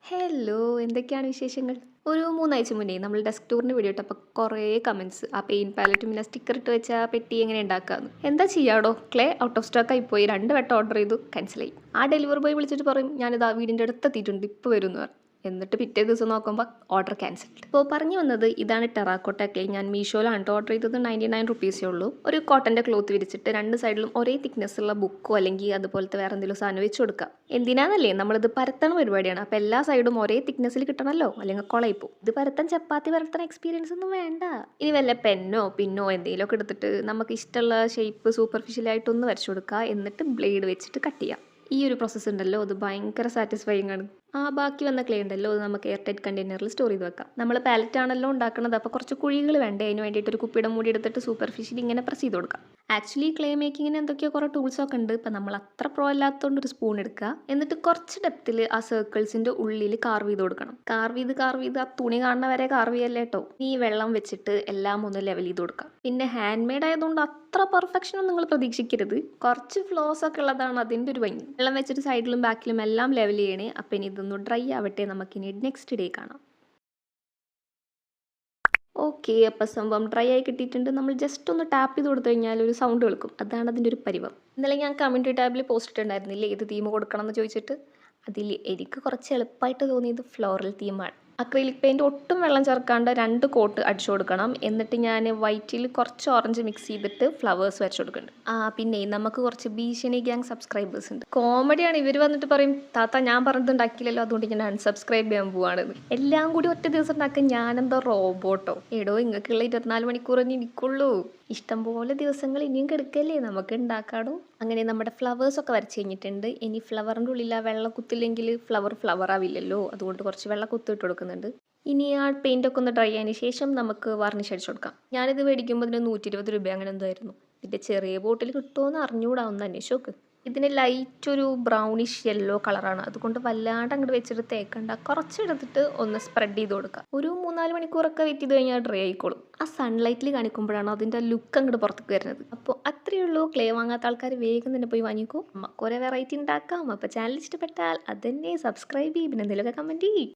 Hello, എന്തൊക്കെയാണ് വിശേഷങ്ങൾ? ഒരു 3 ആഴ്ച മുന്നേ നമ്മൾ ഡെസ്ക് ടൂറിന് വീഡിയോ ഇട്ടപ്പോൾ കുറേ കമൻറ്റ്സ് ആ പെയിൻറ്റ് പാലറ്റും പിന്നെ സ്റ്റിക്കർ ഇട്ട് വെച്ച ആ പെട്ടി എങ്ങനെ ഉണ്ടാക്കാമെന്ന്. എന്താ ചെയ്യാടോ, ക്ലേ ഔട്ട് ഓഫ് സ്റ്റോക്ക് ആയി പോയി, 2 വട്ടം ഓർഡർ ചെയ്തു, ക്യാൻസലായി. ആ ഡെലിവറി ബോയ് വിളിച്ചിട്ട് പറയും ഞാനിതാ വീടിൻ്റെ അടുത്തെത്തിയിട്ടുണ്ട്, ഇപ്പോൾ വരും എന്ന് പറഞ്ഞു. എന്നിട്ട് പിറ്റേ ദിവസം നോക്കുമ്പോൾ ഓർഡർ ക്യാൻസൽഡ്. ഇപ്പോൾ പറഞ്ഞു വന്നത് ഇതാണ് ടെറാക്കോട്ട ക്ലേ. ഞാൻ മീഷോയിലാണ് ഓർഡർ ചെയ്തത്. 99 റുപ്പീസേ ഉള്ളൂ. ഒരു കോട്ടൻ്റെ ക്ലോത്ത് വിരിച്ചിട്ട് രണ്ട് സൈഡിലും ഒരേ തിക്നെസ് ഉള്ള ബുക്കോ അല്ലെങ്കിൽ അതുപോലത്തെ വേറെ എന്തെങ്കിലും സാധനം വെച്ച് കൊടുക്കാം. എന്തിനാന്നല്ലേ, നമ്മളിത് പരത്തണ പരിപാടിയാണ്. അപ്പോൾ എല്ലാ സൈഡും ഒരേ തിക്നെസ്സിൽ കിട്ടണമല്ലോ, അല്ലെങ്കിൽ കുളയിപ്പോ. ഇത് പരത്താൻ ചപ്പാത്തി പരത്തണ എക്സ്പീരിയൻസ് ഒന്നും വേണ്ട. ഇനി വല്ല പെന്നോ പിന്നോ എന്തെങ്കിലുമൊക്കെ എടുത്തിട്ട് നമുക്ക് ഇഷ്ടമുള്ള ഷേപ്പ് സൂപ്പർഫിഷ്യലായിട്ടൊന്ന് വരച്ചു കൊടുക്കുക. എന്നിട്ട് ബ്ലേഡ് വെച്ചിട്ട് കട്ട് ചെയ്യാം. ഈ ഒരു പ്രോസസ്സ് ഉണ്ടല്ലോ, അത് ഭയങ്കര സാറ്റിസ്ഫൈയിങ് ആണ്. ആ ബാക്കി വന്ന ക്ലേ ഉണ്ടല്ലോ, അത് നമുക്ക് എയർ ടൈറ്റ് കണ്ടെയ്നറിൽ സ്റ്റോർ ചെയ്ത് വെക്കാം. നമ്മൾ പാലറ്റ് ആണല്ലോ ഉണ്ടാക്കുന്നത്, അപ്പോൾ കുറച്ച് കുഴികൾ വേണ്ടേ. അതിന് വേണ്ടിയിട്ട് ഒരു കുപ്പിയുടെ മൂടി എടുത്തിട്ട് സൂപ്പർഫിഷ്യൽ ഇങ്ങനെ പ്രസ് ചെയ്ത് കൊടുക്കാം. ആക്ച്വലി ക്ലേ മേക്കിങ്ങിന് എന്തൊക്കെയോ കുറേ ടൂൾസൊക്കെ ഉണ്ട്. ഇപ്പം നമ്മൾ അത്ര പ്രോ അല്ലാത്തതുകൊണ്ട് ഒരു സ്പൂൺ എടുക്കുക. എന്നിട്ട് കുറച്ച് ഡെപ്തിൽ ആ സർക്കിൾസിൻ്റെ ഉള്ളിൽ കാർവ് ചെയ്ത് കൊടുക്കണം. കാർവ് ചെയ്ത് ആ തുണി കാണുന്ന വരെ കാർവ് ചെയ്യല്ലേ കേട്ടോ. ഈ വെള്ളം വെച്ചിട്ട് എല്ലാം ഒന്ന് ലെവൽ ചെയ്ത് കൊടുക്കാം. പിന്നെ ഹാൻഡ് മെയ്ഡ് ആയതുകൊണ്ട് അത്ര പെർഫെക്ഷനും നിങ്ങൾ പ്രതീക്ഷിക്കരുത്. കുറച്ച് ഫ്ലോസ് ഒക്കെ ഉള്ളതാണ് അതിൻ്റെ ഒരു ഭംഗി. വെള്ളം വെച്ചിട്ട് സൈഡിലും ബാക്കിലും എല്ലാം ലെവൽ ചെയ്യണേ. അപ്പം ഇനി ഇതൊന്ന് ഡ്രൈ ആവട്ടെ, നമുക്കിനി നെക്സ്റ്റ് ഡേ കാണാം. ഓക്കെ, അപ്പം സംഭവം ഡ്രൈ ആയി കിട്ടിയിട്ടുണ്ട്. നമ്മൾ ജസ്റ്റ് ഒന്ന് ടാപ്പ് ചെയ്ത് കൊടുത്തു കഴിഞ്ഞാൽ ഒരു സൗണ്ട് കേൾക്കും. അതാണ് അതിൻ്റെ ഒരു പരിവം. ഇന്നലെ ഞാൻ കമ്മ്യൂണിറ്റി ടാബിൽ പോസ്റ്റ് ഇട്ടുണ്ടായിരുന്നില്ലേ ഏത് തീം കൊടുക്കണം എന്ന് ചോദിച്ചിട്ട്. അതിൽ എനിക്ക് കുറച്ച് എളുപ്പമായിട്ട് തോന്നിയത് ഫ്ലോറൽ തീമാണ്. അക്രിലിക് പെയിൻറ്റ് ഒട്ടും വെള്ളം ചേർക്കാണ്ട് 2 കോട്ട് അടിച്ചു കൊടുക്കണം. എന്നിട്ട് ഞാൻ വൈറ്റിൽ കുറച്ച് ഓറഞ്ച് മിക്സ് ചെയ്തിട്ട് ഫ്ലവേഴ്സ് വരച്ചു കൊടുക്കുന്നുണ്ട്. പിന്നെ നമുക്ക് കുറച്ച് ഭീഷണി ഗ്യാങ് സബ്സ്ക്രൈബേഴ്സ് ഉണ്ട്. കോമഡിയാണ്. ഇവർ വന്നിട്ട് പറയും താത്ത ഞാൻ പറഞ്ഞത് ഉണ്ടാക്കിയില്ലല്ലോ, അതുകൊണ്ട് ഞാൻ അൺസബ്സ്ക്രൈബ് ചെയ്യാൻ പോവാണെന്ന്. എല്ലാം കൂടി ഒറ്റ ദിവസം ഉണ്ടാക്കാൻ ഞാനെന്തോ റോബോട്ടോ? എടോ, ഇങ്ങൾക്കുള്ള 24 മണിക്കൂർ തന്നെ ഇരിക്കുള്ളൂ. ഇഷ്ടംപോലെ ദിവസങ്ങൾ ഇനിയും കിടക്കല്ലേ, നമുക്ക് ഉണ്ടാക്കാടോ. അങ്ങനെ നമ്മുടെ ഫ്ലവേഴ്സൊക്കെ വരച്ച് കഴിഞ്ഞിട്ടുണ്ട്. ഇനി ഫ്ലവറിൻ്റെ ഉള്ളിൽ ആ വെള്ളം കുത്തില്ലെങ്കിൽ ഫ്ലവർ ആവില്ലല്ലോ, അതുകൊണ്ട് കുറച്ച് വെള്ളം കുത്തിട്ട് കൊടുക്കുന്നുണ്ട്. ഇനി ആ പെയിൻ്റൊക്കെ ഒന്ന് ഡ്രൈ ആയതിന് ശേഷം നമുക്ക് വാർണിഷ് അടിച്ചു കൊടുക്കാം. ഞാനിത് മേടിക്കുമ്പോൾ ഇതിന് 120 രൂപ അങ്ങനെ എന്തോ ആയിരുന്നു. ഇതിൻ്റെ ചെറിയ ബോട്ടിൽ കിട്ടുമോ എന്ന് അറിഞ്ഞുകൂടാ, ഒന്ന് അന്വേഷിച്ച് നോക്ക്. ഇതിന് ലൈറ്റ് ഒരു ബ്രൗണിഷ് യെല്ലോ കളറാണ്, അതുകൊണ്ട് വല്ലാണ്ട് അങ്ങോട്ട് വെച്ചിട്ട് തേക്കണ്ട. കുറച്ചെടുത്തിട്ട് ഒന്ന് സ്പ്രെഡ് ചെയ്ത് കൊടുക്കുക. ഒരു 3-4 മണിക്കൂറൊക്കെ വെയിറ്റ് ചെയ്ത് കഴിഞ്ഞാൽ ഡ്രൈ ആയിക്കോളും. ആ സൺലൈറ്റിൽ കാണിക്കുമ്പോഴാണ് അതിൻ്റെ ലുക്ക് അങ്ങോട്ട് പുറത്തേക്ക് വരുന്നത്. അപ്പോൾ അത്രയേ ഉള്ളൂ. ക്ലേ വാങ്ങാത്ത ആൾക്കാർ വേഗം തന്നെ പോയി വാങ്ങിക്കൂ. നമുക്ക് ഓരോ വെറൈറ്റി ഉണ്ടാക്കാം. അപ്പോൾ ചാനൽ ഇഷ്ടപ്പെട്ടാൽ അതന്നെ സബ്സ്ക്രൈബ് ചെയ്യും, പിന്നെ എന്തെങ്കിലുമൊക്കെ കമൻറ്റ് ചെയ്യും.